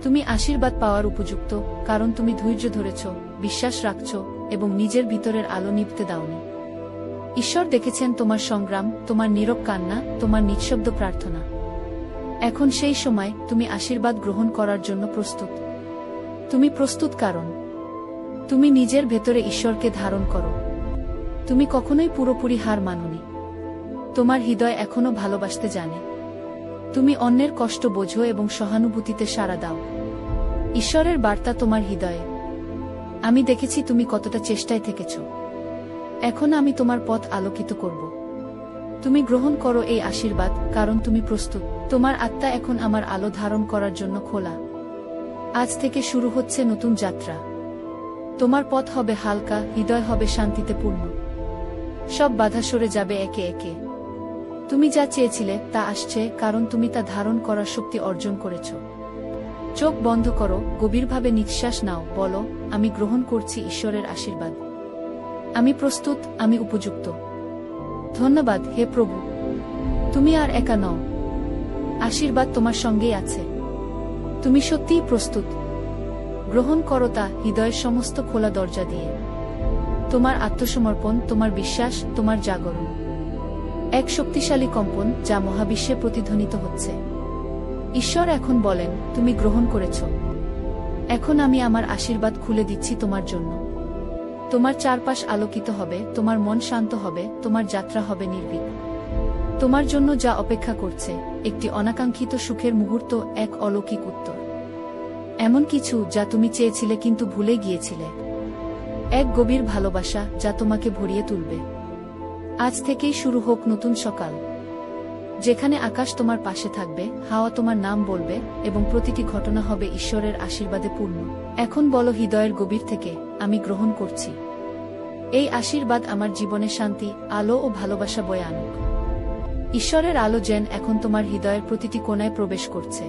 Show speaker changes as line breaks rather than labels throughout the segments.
তুমি আশীর্বাদ পাওয়ার উপযুক্ত, কারণ তুমি ধৈর্য ধরেছ, বিশ্বাস রাখছ এবং নিজের ভিতরের আলো নিভতে দাওনি। ঈশ্বর দেখেছেন তোমার সংগ্রাম, তোমার নীরব কান্না, তোমার নিঃশব্দ প্রার্থনা। এখন সেই সময় তুমি আশীর্বাদ গ্রহণ করার জন্য প্রস্তুত। তুমি প্রস্তুত কারণ তুমি নিজের ভেতরে ঈশ্বরকে ধারণ করো। তুমি কখনোই পুরোপুরি হার মানোনি। তোমার হৃদয় এখনো ভালোবাসতে জানে। তুমি অন্যের কষ্ট বোঝো এবং সহানুভূতিতে সাড়া দাও। ঈশ্বরের বার্তা তোমার হৃদয়ে। আমি দেখেছি তুমি কতটা চেষ্টায় থেকেছ। এখন আমি তোমার পথ আলোকিত করব। তুমি গ্রহণ করো এই আশীর্বাদ, কারণ তুমি প্রস্তুত। তোমার আত্মা এখন আমার আলো ধারণ করার জন্য খোলা। আজ থেকে শুরু হচ্ছে নতুন যাত্রা। তোমার পথ হবে হালকা, হৃদয় হবে শান্তিতে পূর্ণ। সব বাধা সরে যাবে একে একে। তুমি যা চেয়েছিলে তা আসছে, কারণ তুমি তা ধারণ করার শক্তি অর্জন করেছ। চোখ বন্ধ করো, গভীরভাবে নিঃশ্বাস নাও, বলো, আমি গ্রহণ করছি ঈশ্বরের আশীর্বাদ। আমি প্রস্তুত, আমি উপযুক্ত। ধন্যবাদ হে প্রভু। তুমি আর একা নও। আশীর্বাদ তোমার সঙ্গেই আছে। তুমি সত্যিই প্রস্তুত। গ্রহণ করো তা হৃদয়ের সমস্ত খোলা দরজা দিয়ে। তোমার আত্মসমর্পণ, তোমার বিশ্বাস, তোমার জাগরণ। এক শক্তিশালী কম্পন যা মহাবিশ্বে প্রতিধ্বনিত হচ্ছে। ঈশ্বর এখন বলেন, তুমি গ্রহণ করেছ। এখন আমি আমার আশীর্বাদ খুলে দিচ্ছি তোমার জন্য। তোমার চারপাশ আলোকিত হবে, তোমার মন শান্ত হবে, তোমার যাত্রা হবে নির্ভীক। তোমার জন্য যা অপেক্ষা করছে, একটি অনাকাঙ্ক্ষিত সুখের মুহূর্ত, এক অলৌকিক উত্তর। এমন কিছু যা তুমি চেয়েছিলে কিন্তু ভুলে গিয়েছিলে। এক গভীর ভালোবাসা যা তোমাকে ভরিয়ে তুলবে। আজ থেকেই শুরু হোক নতুন সকাল, যেখানে আকাশ তোমার পাশে থাকবে, হাওয়া তোমার নাম বলবে এবং প্রতিটি ঘটনা হবে ঈশ্বরের আশীর্বাদে পূর্ণ। এখন বলো হৃদয়ের গভীর থেকে, আমি গ্রহণ করছি। এই আশীর্বাদ আমার জীবনে শান্তি, আলো ও ভালোবাসা বয়ে আনুক। ঈশ্বরের আলো যেন এখন তোমার হৃদয়ের প্রতিটি কোণায় প্রবেশ করছে।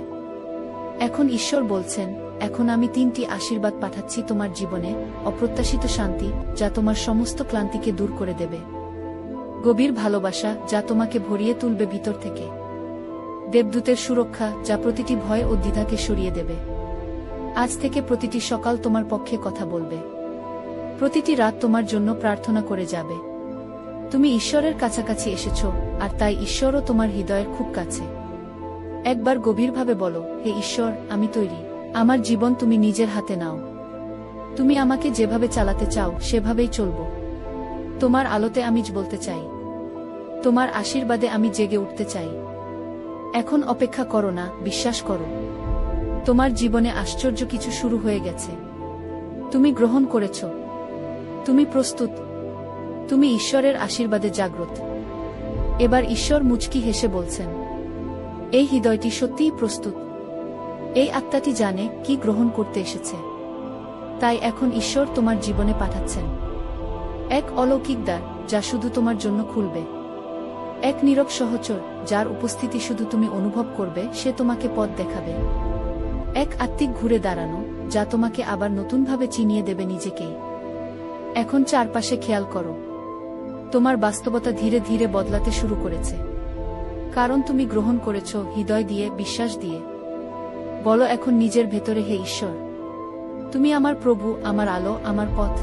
এখন ঈশ্বর বলছেন, এখন আমি 3টি আশীর্বাদ পাঠাচ্ছি তোমার জীবনে, অপ্রত্যাশিত শান্তি যা তোমার সমস্ত ক্লান্তিকে দূর করে দেবে। গভীর ভালোবাসা যা তোমাকে ভরিয়ে তুলবে ভিতর থেকে। দেবদূতের সুরক্ষা যা প্রতিটি ভয় ও দ্বিধাকে সরিয়ে দেবে। আজ থেকে প্রতিটি সকাল তোমার পক্ষে কথা বলবে। প্রতিটি রাত তোমার জন্য প্রার্থনা করে যাবে। তুমি ঈশ্বরের কাছাকাছি এসেছ, আর তাই ঈশ্বরও তোমার হৃদয়ের খুব কাছে। একবার গভীরভাবে বলো, হে ঈশ্বর, আমি তৈরি। আমার জীবন তুমি নিজের হাতে নাও। তুমি আমাকে যেভাবে চালাতে চাও সেভাবেই চলব। তোমার আলোতে আমি বলতে চাই। তোমার আশীর্বাদে আমি জেগে উঠতে চাই। এখন অপেক্ষা করো না, বিশ্বাস করো। তোমার জীবনে আশ্চর্য কিছু শুরু হয়ে গেছে। তুমি গ্রহণ করেছ। তুমি প্রস্তুত। তুমি ঈশ্বরের আশীর্বাদে জাগ্রত। এবার ঈশ্বর মুচকি হেসে বলছেন, এই হৃদয়টি সত্যিই প্রস্তুত। এই আত্মাটি জানে কি গ্রহণ করতে এসেছে। তাই এখন ঈশ্বর তোমার জীবনে পাঠাচ্ছেন এক অলৌকিক দ্বার যা শুধু তোমার জন্য খুলবে। এক নীরব সহচর যার উপস্থিতি শুধু তুমি অনুভব করবে, সে তোমাকে পথ দেখাবে। এক আত্মিক ঘুরে দাঁড়ানো যা তোমাকে আবার নতুনভাবে চিনিয়ে দেবে নিজেকেই। এখন চারপাশে খেয়াল করো। তোমার বাস্তবতা ধীরে ধীরে বদলাতে শুরু করেছে, কারণ তুমি গ্রহণ করেছ হৃদয় দিয়ে, বিশ্বাস দিয়ে। বলো এখন নিজের ভেতরে, হে ঈশ্বর, তুমি আমার প্রভু, আমার আলো, আমার পথ।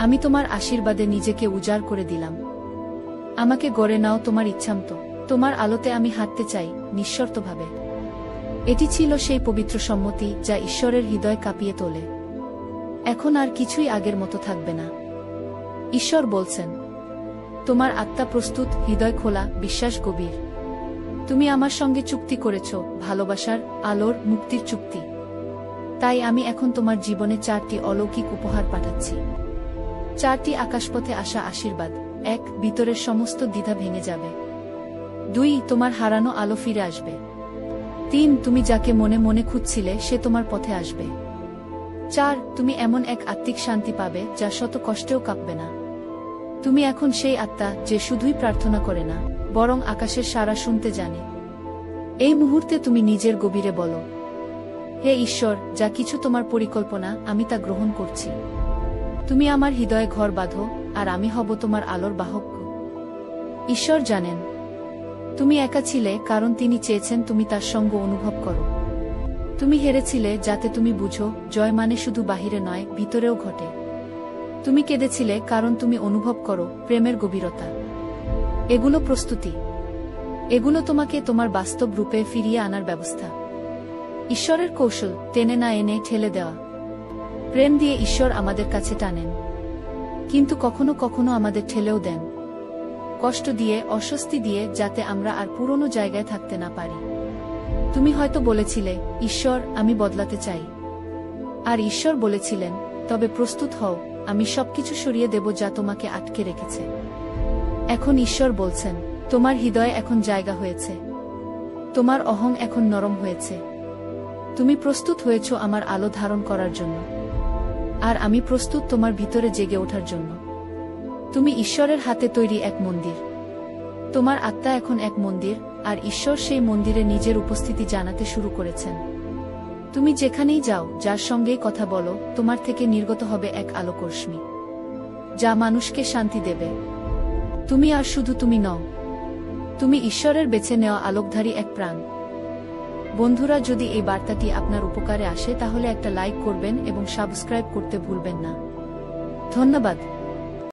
আমি তোমার আশীর্বাদে নিজেকে উজাড় করে দিলাম। আমাকে গড়ে নাও তোমার ইচ্ছামতো। তোমার আলোতে আমি হাঁটতে চাই, নিঃশর্তভাবে। এটি ছিল সেই পবিত্র সম্মতি যা ঈশ্বরের হৃদয় কাঁপিয়ে তোলে। এখন আর কিছুই আগের মতো থাকবে না। ঈশ্বর বলছেন, তোমার আত্মা প্রস্তুত, হৃদয় খোলা, বিশ্বাস গভীর। তুমি আমার সঙ্গে চুক্তি করেছ, ভালোবাসার, আলোর, মুক্তির চুক্তি। তাই আমি এখন তোমার জীবনে 4টি অলৌকিক উপহার পাঠাচ্ছি। 4টি আকাশপথে আসা আশীর্বাদ। 1, ভিতরের সমস্ত দ্বিধা ভেঙে যাবে। 2, তোমার হারানো আলো ফিরে আসবে। 3, তুমি যাকে মনে মনে খুঁজছিলে সে তোমার পথে আসবে। 4, তুমি এমন এক আত্মিক শান্তি পাবে যা শত কষ্টেও কাঁপবে না। তুমি এখন সেই আত্মা যে শুধুই প্রার্থনা করে না, বরং আকাশের সাড়া শুনতে জানে। এই মুহূর্তে তুমি নিজের গভীরে বলো, হে ঈশ্বর, যা কিছু তোমার পরিকল্পনা আমি তা গ্রহণ করছি। তুমি আমার হৃদয়ে ঘর বাঁধো, আর আমি হব তোমার আলোর বাহক। ঈশ্বর জানেন তুমি একা ছিলে, কারণ তিনি চেয়েছেন তুমি তার সঙ্গ অনুভব করো। তুমি হেরেছিলে যাতে তুমি বুঝো, জয় মানে শুধু বাহিরে নয়, ভিতরেও ঘটে। তুমি কেঁদেছিলে কারণ তুমি অনুভব করো প্রেমের গভীরতা। এগুলো প্রস্তুতি। এগুলো তোমাকে তোমার বাস্তব রূপে ফিরিয়ে আনার ব্যবস্থা। ঈশ্বরের কৌশল, টেনে না এনে ঠেলে দেওয়া। প্রেম দিয়ে ঈশ্বর আমাদের কাছে টানেন, কিন্তু কখনো কখনো আমাদের ঠেলেও দেন, কষ্ট দিয়ে, অস্বস্তি দিয়ে, যাতে আমরা আর পুরনো জায়গায় থাকতে না পারি। তুমি হয়তো বলেছিলে, ঈশ্বর, আমি বদলাতে চাই। আর ঈশ্বর বলেছিলেন, তবে প্রস্তুত হও, আমি সবকিছু সরিয়ে দেব যা তোমাকে আটকে রেখেছে। এখন ঈশ্বর বলছেন, তোমার হৃদয়ে এখন জায়গা হয়েছে, তোমার অহং এখন নরম হয়েছে। তুমি প্রস্তুত হয়েছ আমার আলো ধারণ করার জন্য, আর আমি প্রস্তুত তোমার ভিতরে জেগে ওঠার জন্য। তুমি ঈশ্বরের হাতে তৈরি এক মন্দির। তোমার আত্মা এখন এক মন্দির, আর ঈশ্বর সেই মন্দিরে নিজের উপস্থিতি জানাতে শুরু করেছেন। তুমি যেখানেই যাও, যার সঙ্গেই কথা বলো, তোমার থেকে নির্গত হবে এক আলোকরশ্মি, যা মানুষকে শান্তি দেবে। তুমি আর শুধু তুমি নও, তুমি ঈশ্বরের বেছে নেওয়া আলোকধারী এক প্রাণ। বন্ধুরা, যদি এই বার্তাটি আপনার উপকারে আসে তাহলে একটা লাইক করবেন এবং সাবস্ক্রাইব করতে ভুলবেন না। ধন্যবাদ।